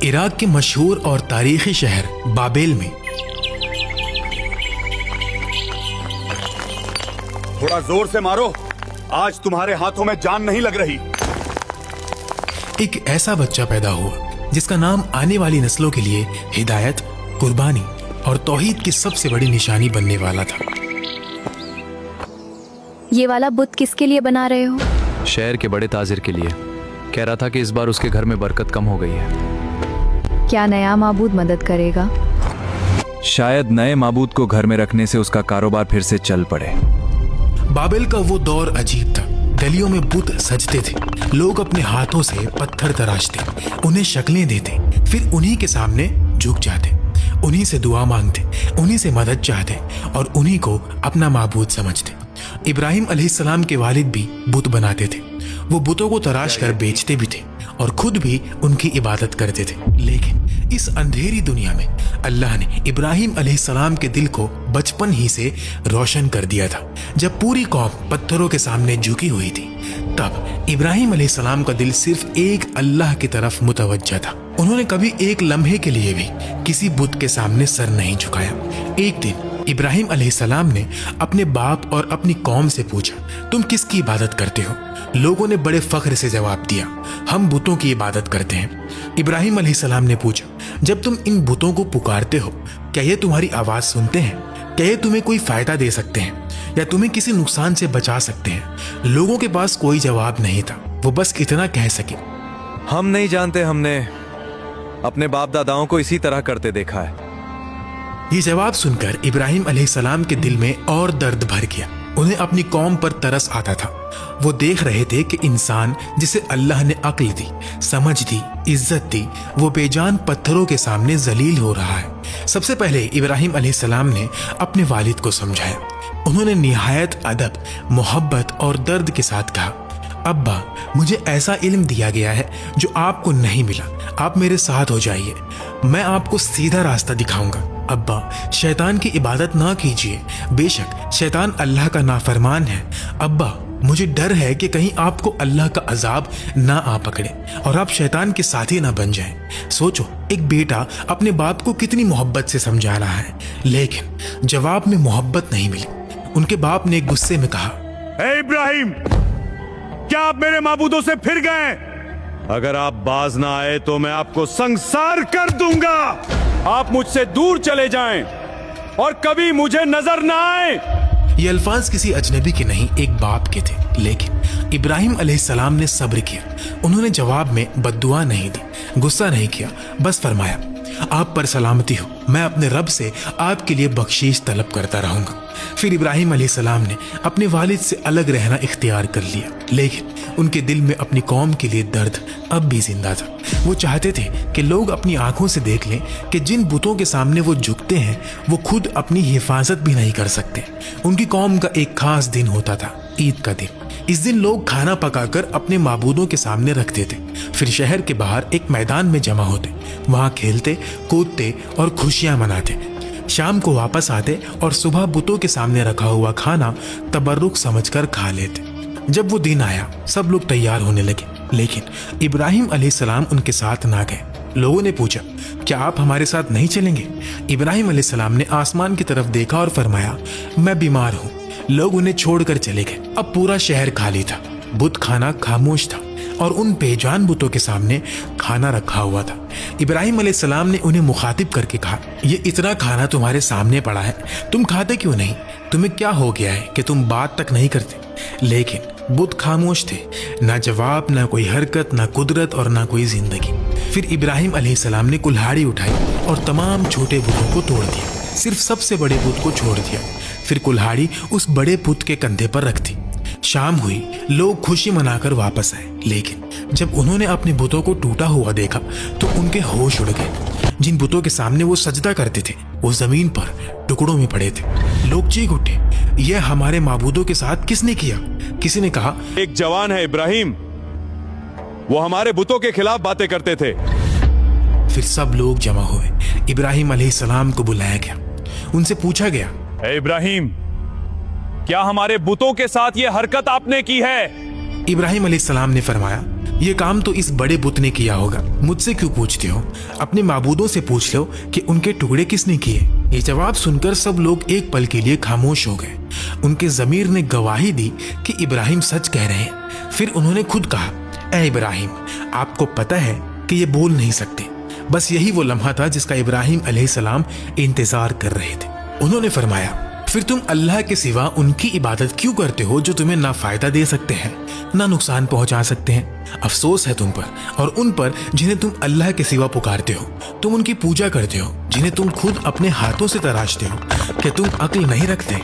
Iraq के मशहूर और तारीखी शहर बाबेल में थोड़ा जोर से मारो, आज तुम्हारे हाथों में जान नहीं लग रही। एक ऐसा बच्चा पैदा हुआ जिसका नाम आने वाली नस्लों के लिए हिदायत, कुर्बानी और तौहीद की सबसे बड़ी निशानी बनने वाला था। ये वाला बुत किसके लिए बना रहे हो? शहर के बड़े ताजिर के लिए। कह रहा था कि इस बार उसके घर में बरकत कम हो गई है। क्या नया माबूद मदद करेगा? शायद नए माबूद को घर में रखने से उसका कारोबार फिर से चल पड़े। बाबेल का वो दौर अजीब था। गलियों में बुत सजते थे, लोग अपने हाथों से पत्थर तराशते, उन्हें शक्लें देते, फिर उन्हीं के सामने झुक जाते, उन्हीं से दुआ मांगते, उन्हीं से मदद चाहते और उन्हीं को अपना माबूद समझते। इब्राहिम अलैहिस्सलाम के वालिद भी बुत बनाते थे। वो बुतों को तराश कर बेचते भी थे और खुद भी उनकी इबादत करते थे। लेकिन इस अंधेरी दुनिया में अल्लाह ने इब्राहिम अलैहिस्सलाम के दिल को बचपन ही से रोशन कर दिया था। जब पूरी कौम पत्थरों के सामने झुकी हुई थी, तब इब्राहिम अलैहिस्सलाम का दिल सिर्फ एक अल्लाह की तरफ मुतवज्जा था। उन्होंने कभी एक लम्हे के लिए भी किसी बुत के सामने सर नहीं झुकाया। एक दिन इब्राहिम अलैहिस्सलाम ने अपने बाप और अपनी कौम से पूछा, तुम किसकी इबादत करते हो? लोगों ने बड़े फख्र से जवाब दिया, हम बुतों की इबादत करते हैं। इब्राहिम अलैहिस्सलाम ने पूछा, जब तुम इन बुतों को पुकारते हो, क्या ये तुम्हारी आवाज सुनते हैं? क्या ये तुम्हें कोई फायदा दे सकते हैं या तुम्हें किसी नुकसान से बचा सकते हैं? लोगों के पास कोई जवाब नहीं था। वो बस इतना कह सके, हम नहीं जानते, हमने अपने बाप दादाओं को इसी तरह करते देखा है। ये जवाब सुनकर इब्राहिम अलैहिस्सलाम के दिल में और दर्द भर गया। उन्हें अपनी कौम पर तरस आता था। वो देख रहे थे कि इंसान जिसे अल्लाह ने अक्ल दी, समझ दी, इज्जत दी, वो बेजान पत्थरों के सामने जलील हो रहा है। सबसे पहले इब्राहिम अलैहिस्सलाम ने अपने वालिद को समझाया। उन्होंने निहायत अदब, मोहब्बत और दर्द के साथ कहा, अब्बा, मुझे ऐसा इल्म दिया गया है जो आपको नहीं मिला। आप मेरे साथ हो जाइए, मैं आपको सीधा रास्ता दिखाऊंगा। अब्बा, शैतान की इबादत ना कीजिए, बेशक शैतान अल्लाह का नाफरमान है। अब्बा, मुझे डर है कि कहीं आपको अल्लाह का अजाब ना आ पकड़े और आप शैतान के साथी ना बन जाएं। सोचो, एक बेटा अपने बाप को कितनी मोहब्बत से समझा रहा है, लेकिन जवाब में मोहब्बत नहीं मिली। उनके बाप ने गुस्से में कहा, ए इब्राहिम, क्या आप मेरे माबूदों से फिर गए? अगर आप बाज ना आए तो मैं आपको संसार कर दूंगा। आप मुझसे दूर चले जाएं और कभी मुझे नजर ना आए। ये अल्फाज किसी अजनबी के नहीं, एक बाप के थे। लेकिन इब्राहिम अलैहिस्सलाम ने सब्र किया। उन्होंने जवाब में बद्दुआ नहीं दी, गुस्सा नहीं किया, बस फरमाया, आप पर सलामती हो, मैं अपने रब से आपके लिए बख्शीश तलब करता रहूंगा। फिर इब्राहिम अलैहिस्सलाम ने अपने वालिद से अलग रहना इख्तियार कर लिया। लेकिन उनके दिल में अपनी कौम के लिए दर्द अब भी जिंदा था। वो चाहते थे कि लोग अपनी आंखों से देख लें कि जिन बुतों के सामने वो झुकते हैं, वो खुद अपनी हिफाजत भी नहीं कर सकते। उनकी कौम का एक खास दिन होता था, ईद का दिन। इस दिन लोग खाना पकाकर अपने माबूदों के सामने रखते थे, फिर शहर के बाहर एक मैदान में जमा होते, वहां खेलते, कूदते और खुशियां मनाते। शाम को वापस आते और सुबह बुतों के सामने रखा हुआ खाना तबर्रुक समझकर खा लेते। जब वो दिन आया, सब लोग तैयार होने लगे, लेकिन इब्राहिम अलैहिस्सलाम उनके साथ ना गए। लोगों ने पूछा, क्या आप हमारे साथ नहीं चलेंगे? इब्राहिम अलैहिस्सलाम ने आसमान की तरफ देखा और फरमाया, मैं बीमार हूँ। लोग उन्हें छोड़कर चले गए। अब पूरा शहर खाली था, बुत खाना खामोश था और उन बेजान बुतों के सामने खाना रखा हुआ था। इब्राहिम अलैहिस्सलाम ने उन्हें मुखातिब करके कहा, ये इतना खाना तुम्हारे सामने पड़ा है, तुम खाते क्यों नहीं? तुम्हें क्या हो गया है कि तुम बात तक नहीं करते? लेकिन बुत खामोश थे, ना जवाब, ना कोई हरकत, ना कुदरत और ना कोई जिंदगी। फिर इब्राहिम अलैहिस्सलाम ने कुल्हाड़ी उठाई और तमाम छोटे बुतों को तोड़ दिया, सिर्फ सबसे बड़े बुत को छोड़ दिया। फिर कुल्हाड़ी उस बड़े बुत के कंधे पर रख दी। शाम हुई, लोग खुशी मनाकर वापस आए, लेकिन जब उन्होंने अपने बुतों को टूटा हुआ देखा तो उनके होश उड़ गए। जिन बुतों के सामने वो सजदा करते थे, वो जमीन पर टुकड़ों में पड़े थे। लोग चीख उठे, यह हमारे माबूदों के साथ किसने किया? किसी ने कहा, एक जवान है इब्राहिम, वो हमारे बुतों के खिलाफ बातें करते थे। फिर सब लोग जमा हुए। इब्राहिम अलैहिस्सलाम को बुलाया गया। उनसे पूछा गया, ए इब्राहिम, क्या हमारे बुतों के साथ ये हरकत आपने की है? इब्राहिम अलैहिस्सलाम ने फरमाया, ये काम तो इस बड़े बुत ने किया होगा, मुझसे क्यों पूछते हो? अपने माबूदों से पूछ लो कि उनके टुकड़े किसने किए। ये जवाब सुनकर सब लोग एक पल के लिए खामोश हो गए। उनके ज़मीर ने गवाही दी कि इब्राहिम सच कह रहे हैं। फिर उन्होंने खुद कहा, ऐ इब्राहिम, आपको पता है कि ये बोल नहीं सकते। बस यही वो लम्हा था जिसका इब्राहिम अलैहिस्सलाम इंतजार कर रहे थे। उन्होंने फरमाया, फिर तुम अल्लाह के सिवा उनकी इबादत क्यों करते हो जो तुम्हें ना फायदा दे सकते हैं ना नुकसान पहुंचा सकते हैं? अफसोस है तुम पर और उन पर जिन्हें तुम अल्लाह के सिवा पुकारते हो। तुम उनकी पूजा करते हो जिन्हें तुम खुद अपने हाथों से तराशते हो। क्या तुम अक्ल नहीं रखते?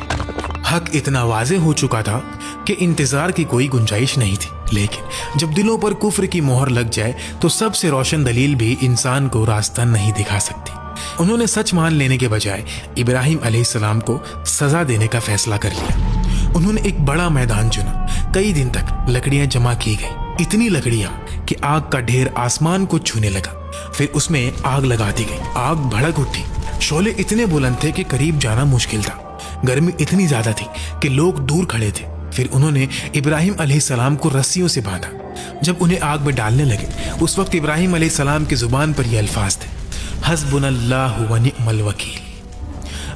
हक इतना वाज़े हो चुका था कि इंतजार की कोई गुंजाइश नहीं थी। लेकिन जब दिलों पर कुफ्र की मोहर लग जाए तो सबसे रोशन दलील भी इंसान को रास्ता नहीं दिखा सकती। उन्होंने सच मान लेने के बजाय इब्राहिम अलैहिस्सलाम को सजा देने का फैसला कर लिया। उन्होंने एक बड़ा मैदान चुना। कई दिन तक लकड़ियां जमा की गई, इतनी लकड़ियां कि आग का ढेर आसमान को छूने लगा। फिर उसमें आग लगा दी गई। आग भड़क उठी। शोले इतने बुलंद थे कि करीब जाना मुश्किल था। गर्मी इतनी ज्यादा थी कि लोग दूर खड़े थे। फिर उन्होंने इब्राहिम अलैहिस्सलाम को रस्सियों से बांधा। जब उन्हें आग में डालने लगे उस वक्त इब्राहिम अलैहिस्सलाम की जुबान पर ये अल्फाज थे, हस्बुनल्लाहु व निअमल वकील।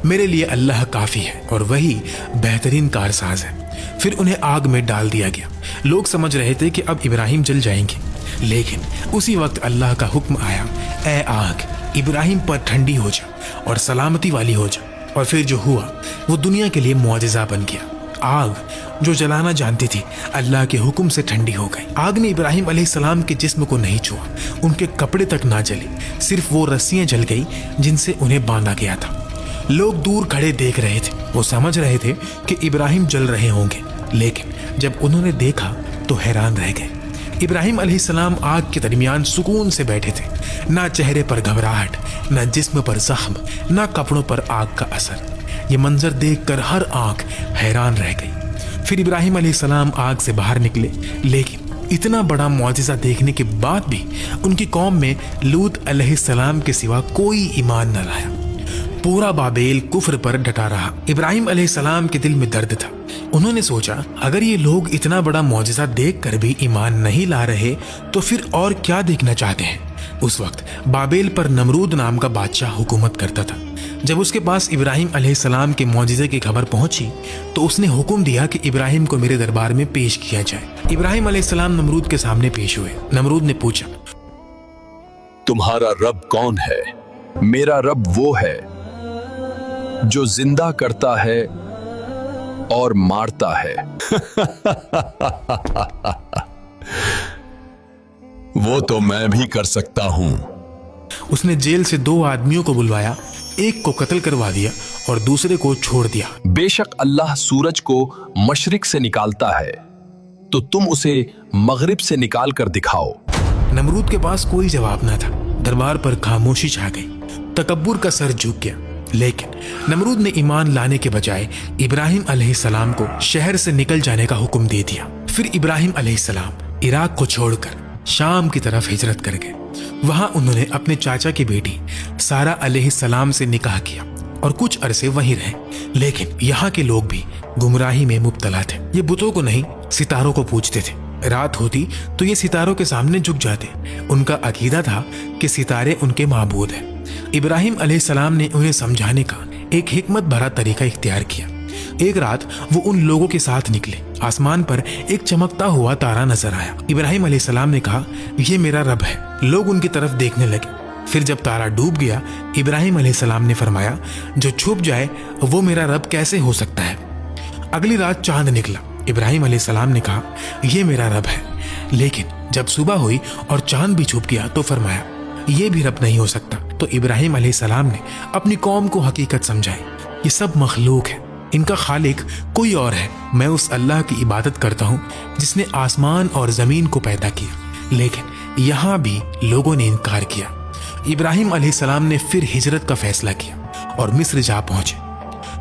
मेरे लिए अल्लाह काफी है और वही बेहतरीन कारसाज है। फिर उन्हें आग में डाल दिया गया। लोग समझ रहे थे कि अब इब्राहिम जल जाएंगे, लेकिन उसी वक्त अल्लाह का हुक्म आया, ऐ आग, इब्राहिम पर ठंडी हो जा और सलामती वाली हो जा। और फिर जो हुआ वो दुनिया के लिए मुआजिजा बन गया। आग जो जलाना जानती थी अल्लाह के हुक्म से ठंडी हो गई। आग ने इब्राहिम अलैहिस्सलाम के जिस्म को नहीं छुआ, उनके कपड़े तक ना जले, सिर्फ वो रस्सियां जल गई जिनसे उन्हें बांधा गया था। लोग दूर खड़े देख रहे थे। वो समझ रहे थे कि इब्राहिम जल रहे होंगे, लेकिन जब उन्होंने देखा तो हैरान रह गए। इब्राहिम अलैहिस्सलाम आग के दरमियान सुकून से बैठे थे। ना चेहरे पर घबराहट, ना जिस्म पर जख्म, ना कपड़ों पर आग का असर। ये मंजर देखकर हर आंख हैरान रह गई। फिर इब्राहिम अलैहिस्सलाम आग से बाहर निकले, लेकिन इतना बड़ा मुआजिजा देखने के बाद भी उनकी कौम में लूत अलैहिस्सलाम के सिवा कोई ईमान न लाया। पूरा बाबेल कुफ्र पर डटा रहा। इब्राहिम अलैहिस्सलाम के दिल में दर्द था। उन्होंने सोचा, अगर ये लोग इतना बड़ा मुआजिजा देखकर भी ईमान नहीं ला रहे तो फिर और क्या देखना चाहते हैं। उस वक्त बाबेल पर नमरूद नाम का बादशाह हुकूमत करता था। जब उसके पास इब्राहिम अलैहिस्सलाम के मुआजिजे की खबर पहुंची तो उसने हुक्म दिया कि इब्राहिम को मेरे दरबार में पेश किया जाए। इब्राहिम अलैहिस्सलाम नमरूद के सामने पेश हुए। नमरूद ने पूछा, तुम्हारा रब कौन है? मेरा रब वो है जो जिंदा करता है और मारता है। वो तो मैं भी कर सकता हूं। उसने जेल से 2 आदमियों को बुलवाया, एक को कत्ल करवा दिया और दूसरे को छोड़ दिया। बेशक अल्लाह सूरज को मशरिक से निकालता है तो तुम उसे मगरिब से निकाल कर दिखाओ। नमरूद के पास कोई जवाब न था। दरबार पर खामोशी छा गई। तकब्बुर का सर झुक गया। लेकिन नमरूद ने ईमान लाने के बजाय इब्राहिम अलैहिस्सलाम को शहर से निकल जाने का हुक्म दे दिया। फिर इब्राहिम अलैहिस्सलाम इराक को छोड़कर शाम की तरफ हिजरत कर गए। वहां उन्होंने अपने चाचा की बेटी सारा अलैहिस्सलाम से निकाह किया और कुछ अरसे वहीं रहे। लेकिन यहाँ के लोग भी गुमराही में मुब्तला थे। ये बुतों को नहीं, सितारों को पूजते थे। रात होती तो ये सितारों के सामने झुक जाते। उनका अकीदा था कि सितारे उनके माबूद हैं। इब्राहिम अलैहिस्सलाम ने उन्हें समझाने का एक हिकमत भरा तरीका इख्तियार किया। एक रात वो उन लोगों के साथ निकले। आसमान पर एक चमकता हुआ तारा नजर आया। इब्राहिम अलैहिस्सलाम ने कहा, ये मेरा रब है। लोग उनकी तरफ देखने लगे। फिर जब तारा डूब गया, इब्राहिम अलैहिस्सलाम ने फरमाया, जो छुप जाए वो मेरा रब कैसे हो सकता है। अगली रात चांद निकला। इब्राहिम अलैहिस्सलाम ने कहा, ये मेरा रब है। लेकिन जब सुबह हुई और चांद भी छुप गया तो फरमाया, ये भी रब नहीं हो सकता। तो इब्राहिम अलैहिस्सलाम ने अपनी कौम को हकीकत समझाई, ये सब मखलूक है, इनका खालिक कोई और है। मैं उस अल्लाह की इबादत करता हूँ जिसने आसमान और जमीन को पैदा किया। लेकिन यहाँ भी लोगों ने इनकार किया। इब्राहिम अलैहिस्सलाम ने फिर हिजरत का फैसला किया और मिस्र जा पहुंचे।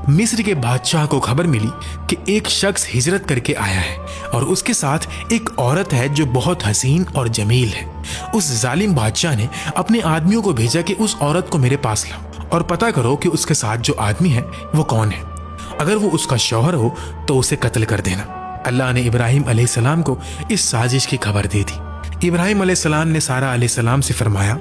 मिस्र के बादशाह को खबर मिली कि एक शख्स हिजरत करके आया है और उसके साथ एक औरत है जो बहुत हसीन और जमील है। उस जालिम बादशाह ने अपने आदमियों को भेजा कि उस औरत को मेरे पास लाओ और पता करो कि उसके साथ जो आदमी है वो कौन है। अगर वो उसका शौहर हो तो उसे कत्ल कर देना। अल्लाह ने इब्राहिम अलैहिस्सलाम को इस साजिश की खबर दे दी। इब्राहिम अलैहिस्सलाम ने सारा अलैहिस्सलाम से फरमाया,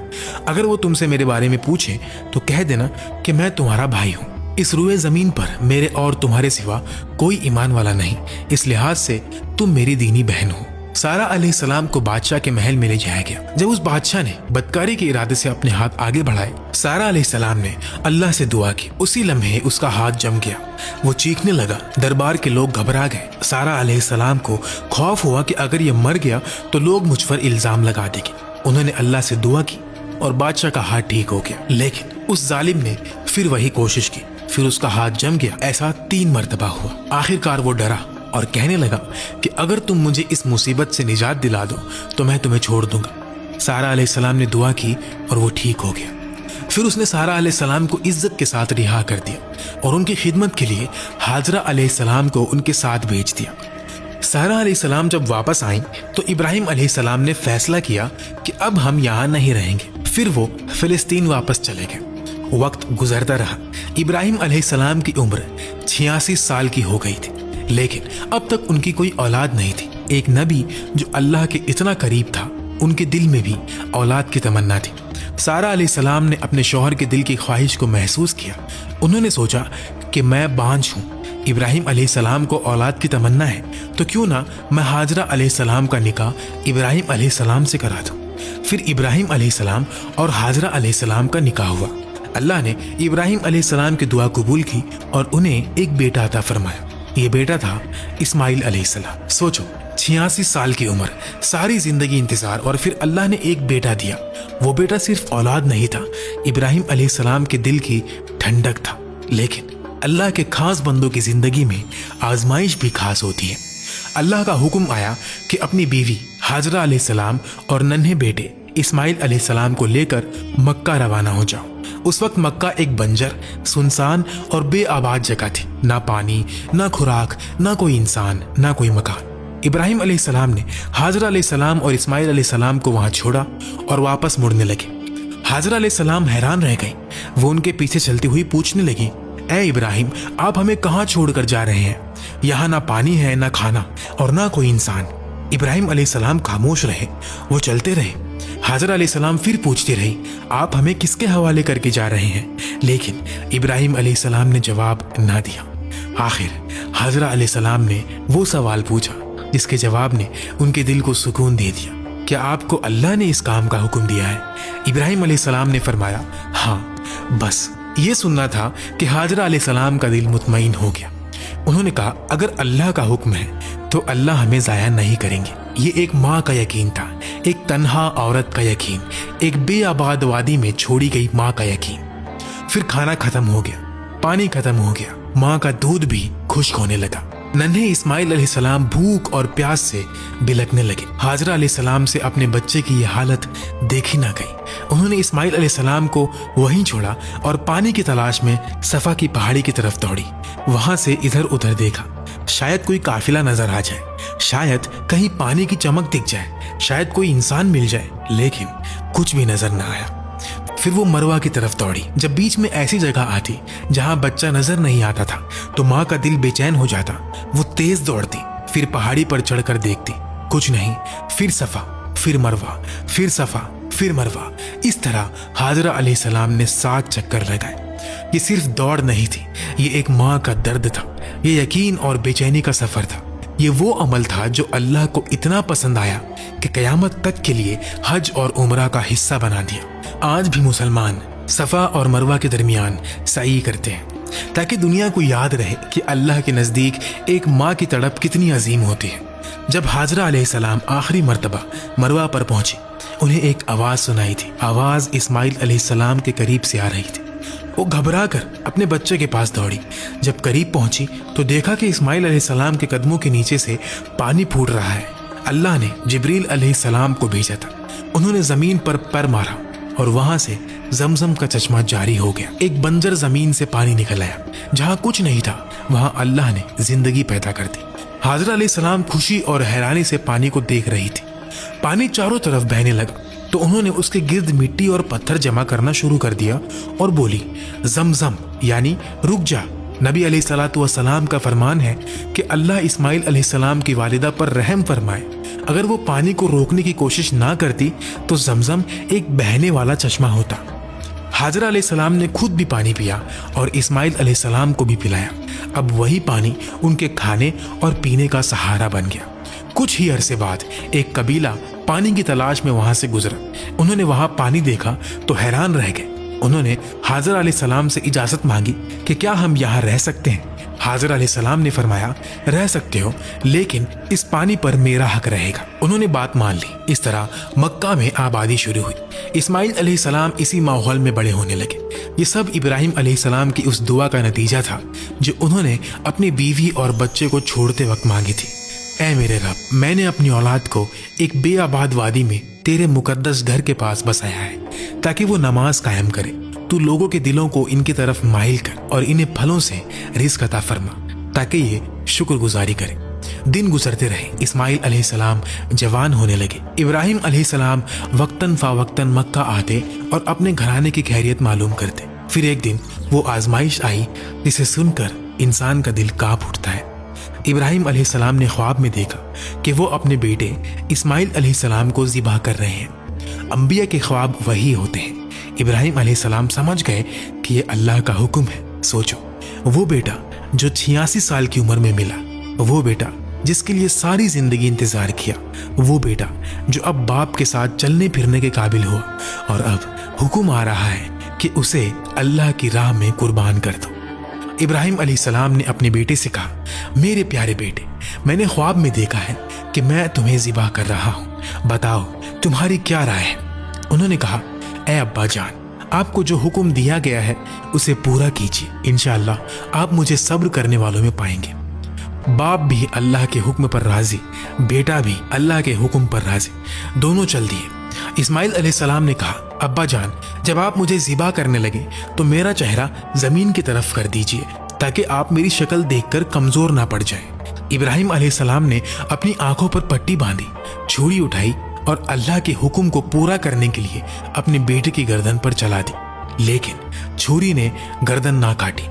अगर वो तुमसे मेरे बारे में पूछे तो कह देना कि मैं तुम्हारा भाई हूँ। इस रुए जमीन पर मेरे और तुम्हारे सिवा कोई ईमान वाला नहीं, इस लिहाज से तुम मेरी दीनी बहन हो। सारा अलैहिस्सलाम को बादशाह के महल में ले जाया गया। जब उस बादशाह ने बदकारी के इरादे से अपने हाथ आगे बढ़ाए, सारा अलैहिस्सलाम ने अल्लाह से दुआ की। उसी लम्हे उसका हाथ जम गया, वो चीखने लगा। दरबार के लोग घबरा गए। सारा अलैहिस्सलाम को खौफ हुआ कि अगर ये मर गया तो लोग मुझ पर इल्जाम लगा देंगे। उन्होंने अल्लाह से दुआ की और बादशाह का हाथ ठीक हो गया। लेकिन उस जालिम ने फिर वही कोशिश की, फिर उसका हाथ जम गया। ऐसा 3 मरतबा हुआ। आखिरकार वो डरा और कहने लगा कि अगर तुम मुझे इस मुसीबत से निजात दिला दो तो मैं तुम्हें छोड़ दूंगा। सारा अलैहिस्सलाम ने दुआ की और वो ठीक हो गया। फिर उसने सारा अलैहिस्सलाम को इज्जत के साथ रिहा कर दिया और उनकी खिदमत के लिए हाजरा अलैहिस्सलाम को उनके साथ भेज दिया। सारा अलैहिस्सलाम जब वापस आई तो इब्राहिम अलैहिस्सलाम ने फैसला किया कि अब हम यहाँ नहीं रहेंगे। फिर वो फिलिस्तीन वापस चले गए। वक्त गुजरता रहा। इब्राहिम अलैहिस्सलाम की उम्र 86 साल की हो गई थी, लेकिन अब तक उनकी कोई औलाद नहीं थी। एक नबी जो अल्लाह के इतना करीब था, उनके दिल में भी औलाद की तमन्ना थी। सारा अलैहिस्सलाम ने अपने शौहर के दिल की ख्वाहिश को महसूस किया। उन्होंने सोचा कि मैं बांझ हूँ, इब्राहिम अलैहिस्सलाम को औलाद की तमन्ना है, तो क्यों ना मैं हाजरा अलैहिस्सलाम का निकाह इब्राहिम अलैहिस्सलाम से करा दूँ। फिर इब्राहिम अलैहिस्सलाम और हाजरा अलैहिस्सलाम का निकाह हुआ। अल्लाह ने इब्राहिम अलैहिस्सलाम की दुआ कबूल की और उन्हें एक बेटा अता फरमाया। ये बेटा था इस्माइल अलैहिस्सलाम। सोचो, 86 साल की उम्र, सारी जिंदगी इंतजार, और फिर अल्लाह ने एक बेटा दिया। वो बेटा सिर्फ औलाद नहीं था, इब्राहिम अलैहिस्सलाम के दिल की ठंडक था। लेकिन अल्लाह के खास बंदों की जिंदगी में आजमाइश भी खास होती है। अल्लाह का हुक्म आया कि अपनी बीवी हाजरा अलैहिस्सलाम और नन्हे बेटे इस्माइल अलैहिस्सलाम को लेकर मक्का रवाना हो जाओ। उस वक्त मक्का एक बंजर, सुनसान और बेआबाद जगह थी। ना पानी, ना खुराक, ना कोई इंसान, ना कोई मकान। इब्राहिम अलैहिस्सलाम ने हाजरा अलैहिस्सलाम और इस्माइल अलैहिस्सलाम को वहां छोड़ा और वापस मुड़ने लगे। हाजरा अलैहिस्सलाम हैरान रह गई। वो उनके पीछे चलती हुई पूछने लगी, ए इब्राहिम, आप हमें कहाँ छोड़कर जा रहे हैं? यहाँ ना पानी है, ना खाना और ना कोई इंसान। इब्राहिम अलैहिस्सलाम खामोश रहे। वो चलते रहे। हाजरा अलैहिस्सलाम फिर पूछती रही, आप हमें किसके हवाले करके जा रहे हैं? लेकिन इब्राहिम अलैहिस्सलाम ने जवाब ना दिया। आखिर हाजरा अलैहिस्सलाम ने वो सवाल पूछा जिसके जवाब ने उनके दिल को सुकून दे दिया, क्या आपको अल्लाह ने इस काम का हुक्म दिया है? इब्राहिम अलैहिस्सलाम ने फरमाया, हाँ। बस ये सुनना था कि हाजरा अलैहिस्सलाम का दिल मुतमईन हो गया। उन्होंने कहा, अगर अल्लाह का हुक्म है तो अल्लाह हमें ज़ाया नहीं करेंगे। ये एक माँ का यकीन था, एक तन्हा औरत का यकीन, एक बेआबाद वादी में छोड़ी गई माँ का यकीन। फिर खाना खत्म हो गया, पानी खत्म हो गया, माँ का दूध भी खुश्क होने लगा। नन्हे इस्माइल अलैहिस्सलाम भूख और प्यास से बिलखने लगे। हाजरा अलैहिस्सलाम से अपने बच्चे की ये हालत देखी ना गई। उन्होंने इस्माइल अलैहिस्सलाम को वहीं छोड़ा और पानी की तलाश में सफा की पहाड़ी की तरफ दौड़ी। वहां से इधर उधर देखा, शायद कोई काफिला नजर आ जाए, शायद कहीं पानी की चमक दिख जाए, शायद कोई इंसान मिल जाए, लेकिन कुछ भी नजर ना आया। फिर वो मरवा की तरफ दौड़ी। जब बीच में ऐसी जगह आती जहां बच्चा नजर नहीं आता था तो माँ का दिल बेचैन हो जाता। वो तेज दौड़ती, फिर पहाड़ी पर चढ़कर देखती, कुछ नहीं। फिर सफा, फिर मरवा, फिर सफा, फिर मरवा। इस तरह हाजरा अलैहिस्सलाम ने 7 चक्कर लगाए। ये सिर्फ दौड़ नहीं थी, ये एक माँ का दर्द था, ये यकीन और बेचैनी का सफर था। ये वो अमल था जो अल्लाह को इतना पसंद आया कि कयामत तक के लिए हज और उम्रा का हिस्सा बना दिया। आज भी मुसलमान सफा और मरवा के दरमियान सई करते हैं ताकि दुनिया को याद रहे कि अल्लाह के नज़दीक एक माँ की तड़प कितनी अजीम होती है। जब हाजरा अलैहिस्सलाम आखिरी मर्तबा मरवा पर पहुंची, उन्हें एक आवाज़ सुनाई थी। आवाज़ इस्माइल अलैहिस्सलाम के करीब से आ रही थी। वो घबरा कर अपने बच्चे के पास दौड़ी। जब करीब पहुंची तो देखा कि इस्माइल अलैहिस्सलाम के कदमों के नीचे से पानी फूट रहा है। अल्लाह ने जिब्रील अलैहिस्सलाम को भेजा था। उन्होंने जमीन पर पैर मारा और वहां से जमजम का चश्मा जारी हो गया। एक बंजर जमीन से पानी निकल आया। जहां कुछ नहीं था वहां अल्लाह ने जिंदगी पैदा कर दी। हाजरा अलैहिस्सलाम खुशी और हैरानी से पानी को देख रही थी। पानी चारों तरफ बहने लगा तो उन्होंने उसके गिर्द मिट्टी और पत्थर जमा करना शुरू कर दिया और बोली, जमजम यानी रुक जा, नबी अलैहिस्सलातु वस्सलाम का फरमान है कि अल्लाह इस्माइल अलैहिस्सलाम की वालिदा पर रहम फरमाए, अगर वो पानी को रोकने की कोशिश ना करती तो जमजम एक बहने वाला चश्मा होता। हाजरा अलैहिस्सलाम ने खुद भी पानी पिया और इस्माइल अलैहिस्सलाम को भी पिलाया। अब वही पानी उनके खाने और पीने का सहारा बन गया। कुछ ही अरसे बाद एक कबीला पानी की तलाश में वहां से गुजरा। उन्होंने वहां पानी देखा तो हैरान रह गए। उन्होंने हाजरा अलैहिस्सलाम से इजाजत मांगी कि क्या हम यहाँ रह सकते हैं। हाजरा अलैहिस्सलाम ने फरमाया, रह सकते हो, लेकिन इस पानी पर मेरा हक रहेगा। उन्होंने बात मान ली। इस तरह मक्का में आबादी शुरू हुई। इस्माइल अलैहिस्सलाम इसी माहौल में बड़े होने लगे। ये सब इब्राहिम अलैहिस्सलाम की उस दुआ का नतीजा था जो उन्होंने अपनी बीवी और बच्चे को छोड़ते वक्त मांगी थी। ऐ मेरे रब, मैंने अपनी औलाद को एक बेआबाद वादी में तेरे मुकद्दस घर के पास बसाया है ताकि वो नमाज कायम करे। तू लोगों के दिलों को इनकी तरफ माइल कर और इन्हें फलों से रिज़्क अता फरमा ताकि ये शुक्रगुजारी करें। दिन गुजरते रहे। इस्माइल अलैहिस्सलाम जवान होने लगे। इब्राहिम अलैहिस्सलाम वक्तन फ़ावक्तन मक्का आते और अपने घराने की खैरियत मालूम करते। फिर एक दिन वो आजमाइश आई जिसे सुनकर इंसान का दिल कांप उठता है। इब्राहिम अलैहिस्सलाम ने ख्वाब में देखा कि वो अपने बेटे इस्माइल अलैहिस्सलाम को ज़िबा कर रहे हैं। अंबिया के ख्वाब वही होते हैं। इब्राहिम अलैहिस्सलाम समझ गए कि ये अल्लाह का हुक्म है। सोचो, वो बेटा जो 86 साल की उम्र में मिला, वो बेटा जिसके लिए सारी जिंदगी इंतजार किया, वो बेटा जो अब बाप के साथ चलने फिरने के काबिल हुआ और अब हुक्म आ रहा है कि उसे अल्लाह की राह में कुर्बान कर दो। इब्राहिम अलैहिस्सलाम ने अपने बेटे से कहा, मेरे प्यारे बेटे, मैंने ख्वाब में देखा है कि मैं तुम्हें ज़िबा कर रहा हूँ, बताओ तुम्हारी क्या राय है। उन्होंने कहा, ऐ अब्बा जान, आपको जो हुक्म दिया गया है उसे पूरा कीजिए। इंशाअल्लाह आप मुझे सब्र करने वालों में पाएंगे। बाप भी अल्लाह के हुक्म पर राजी, बेटा भी अल्लाह के हुक्म पर राजी, दोनों चल दिए। इस्माइल अलैहिस्सलाम ने कहा, अब्बा जान, जब आप मुझे ज़िबा करने लगे तो मेरा चेहरा जमीन की तरफ कर दीजिए ताकि आप मेरी शक्ल देखकर कमजोर ना पड़ जाए। इब्राहिम अलैहिस्सलाम ने अपनी आंखों पर पट्टी बांधी, छुरी उठाई और अल्लाह के हुक्म को पूरा करने के लिए अपने बेटे की गर्दन पर चला दी, लेकिन छुरी ने गर्दन ना काटी।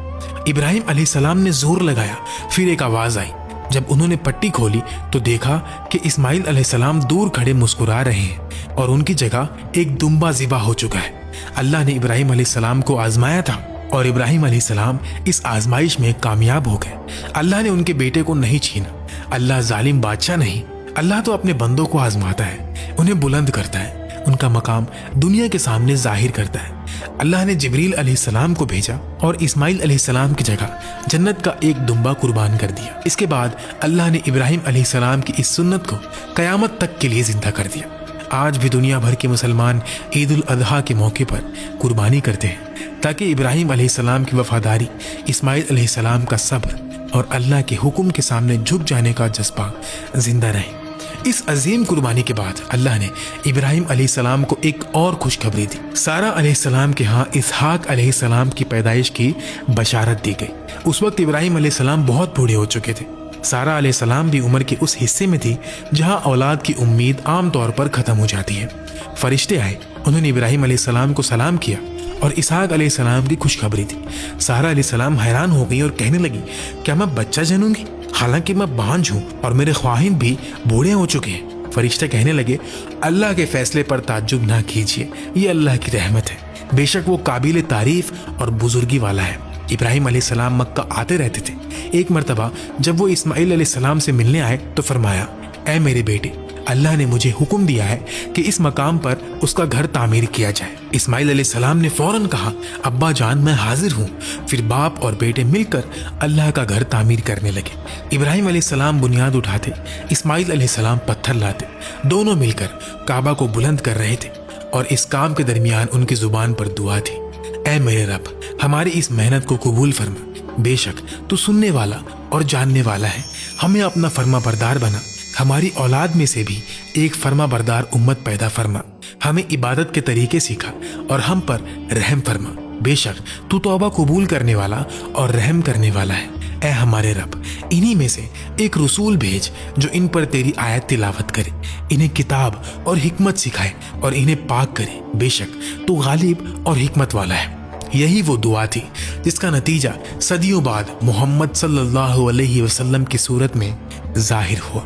इब्राहिम अलैहिस्सलाम ने जोर लगाया। फिर एक आवाज आई। जब उन्होंने पट्टी खोली तो देखा कि इस्माइल अलैहिस्सलाम दूर खड़े मुस्कुरा रहे हैं और उनकी जगह एक दुम्बा ज़िबा हो चुका है। अल्लाह ने इब्राहिम अलैहिस्सलाम को आजमाया था और इब्राहिम अलैहिस्सलाम इस आजमाइश में कामयाब हो गए। अल्लाह ने उनके बेटे को नहीं छीना। अल्लाह जालिम बादशाह नहीं। अल्लाह तो अपने बंदों को आजमाता है, उन्हें बुलंद करता है, उनका मकाम दुनिया के सामने जाहिर करता है। अल्लाह ने जिब्रील अलैहिस्सलाम को भेजा और इस्माइल अलैहिस्सलाम की जगह जन्नत का एक दुम्बा कुर्बान कर दिया। इसके बाद अल्लाह ने इब्राहिम अलैहिस्सलाम की इस सुन्नत को कयामत तक के लिए जिंदा कर दिया। आज भी दुनिया भर के मुसलमान ईद उल अजहा के मौके पर कुर्बानी करते हैं ताकि इब्राहिम अलैहिस्सलाम की वफादारी, इस्माइल अलैहिस्सलाम का सब्र और अल्लाह के हुक्म के सामने झुक जाने का जज्बा जिंदा रहे। इस अजीम कुर्बानी के बाद अल्लाह ने इब्राहिम अलैहिस्सलाम को एक और खुशखबरी दी। सारा अलैहिस्सलाम के यहाँ इसहाक अलैहिस्सलाम की पैदाइश की बशारत दी गई। उस वक्त इब्राहिम अलैहिस्सलाम बहुत बूढ़े हो चुके थे। सारा अलैहिस्सलाम भी उम्र के उस हिस्से में थी जहाँ औलाद की उम्मीद आमतौर पर खत्म हो जाती है। फरिश्ते आए, उन्होंने इब्राहिम अलैहिस्सलाम को सलाम किया और इसहाक अलैहिस्सलाम की खुशखबरी दी। सारा अलैहिस्सलाम हैरान हो गई और कहने लगी, क्या मैं बच्चा जनूंगी? हालांकि मैं बांझ हूं और मेरे ख्वाहिन भी बूढ़े हो चुके हैं। फरिश्ते कहने लगे, अल्लाह के फैसले पर ताज्जुब ना कीजिए, ये अल्लाह की रहमत है। बेशक वो काबिल तारीफ और बुजुर्गी वाला है। इब्राहिम अलैहिस्सलाम मक्का आते रहते थे। एक मर्तबा जब वो इस्माइल अलैहिस्सलाम से मिलने आए तो फरमाया, ऐ मेरे बेटे, अल्लाह ने मुझे हुक्म दिया है कि इस मकाम पर उसका घर तामीर किया जाए। इस्माइल अलैहिस्सलाम ने फौरन कहा, अब्बा जान, मैं हाजिर हूँ। फिर बाप और बेटे मिलकर अल्लाह का घर तामीर करने लगे। इब्राहिम अलैहिस्सलाम बुनियाद उठाते, इस्माइल अलैहिस्सलाम पत्थर लाते। दोनों मिलकर काबा को बुलंद कर रहे थे और इस काम के दरमियान उनकी जुबान पर दुआ थी, ऐ मेरे रब, हमारी इस मेहनत को कबूल फरमा। बेशक तू सुनने वाला और जानने वाला है। हमें अपना फर्मा बरदार बना। हमारी औलाद में से भी एक फर्मा बरदार उम्मत पैदा फरमा। हमें इबादत के तरीके सिखा और हम पर रहम फरमा। बेशक तू तौबा कबूल करने वाला और रहम करने वाला है। ऐ हमारे रब, इन्हीं में से एक रसूल भेज जो इन पर तेरी आयत तिलावत करे, इन्हें किताब और हिकमत सिखाए और इन्हें पाक करे। बेशक तू गालिब और हिकमत वाला है। यही वो दुआ थी जिसका नतीजा सदियों बाद मोहम्मद सल्लल्लाहु अलैहि वसल्लम की सूरत में जाहिर हुआ।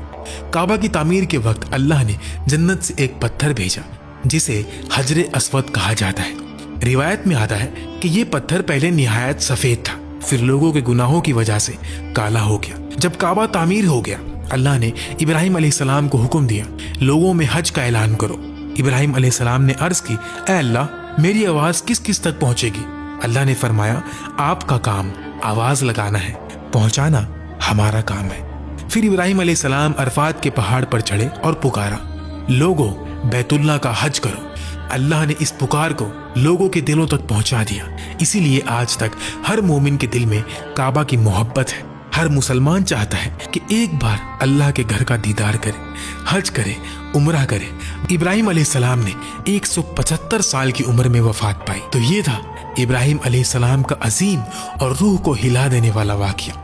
काबा की तामीर के वक्त अल्लाह ने जन्नत से एक पत्थर भेजा जिसे हजरे अस्वद कहा जाता है। रिवायत में आता है कि ये पत्थर पहले निहायत सफेद था, फिर लोगों के गुनाहों की वजह से काला हो गया। जब काबा तामीर हो गया, अल्लाह ने इब्राहिम अलैहिस्सलाम को हुक्म दिया, लोगों में हज का ऐलान करो। इब्राहिम अलैहिस्सलाम ने अर्ज की, ऐ अल्लाह, मेरी आवाज किस किस तक पहुंचेगी? अल्लाह ने फरमाया, आपका काम आवाज लगाना है, पहुंचाना हमारा काम है। फिर इब्राहिम अलैहिस्सलाम अरफात के पहाड़ पर चढ़े और पुकारा, लोगों, बैतुल्लाह का हज करो। अल्लाह ने इस पुकार को लोगों के दिलों तक पहुंचा दिया। इसीलिए आज तक हर मोमिन के दिल में काबा की मोहब्बत है। हर मुसलमान चाहता है कि एक बार अल्लाह के घर का दीदार करे, हज करे, उम्रा करे। इब्राहिम अलैहिस्सलाम ने 175 साल की उम्र में वफात पाई। तो ये था इब्राहिम अलैहिस्सलाम का अजीम और रूह को हिला देने वाला वाकया।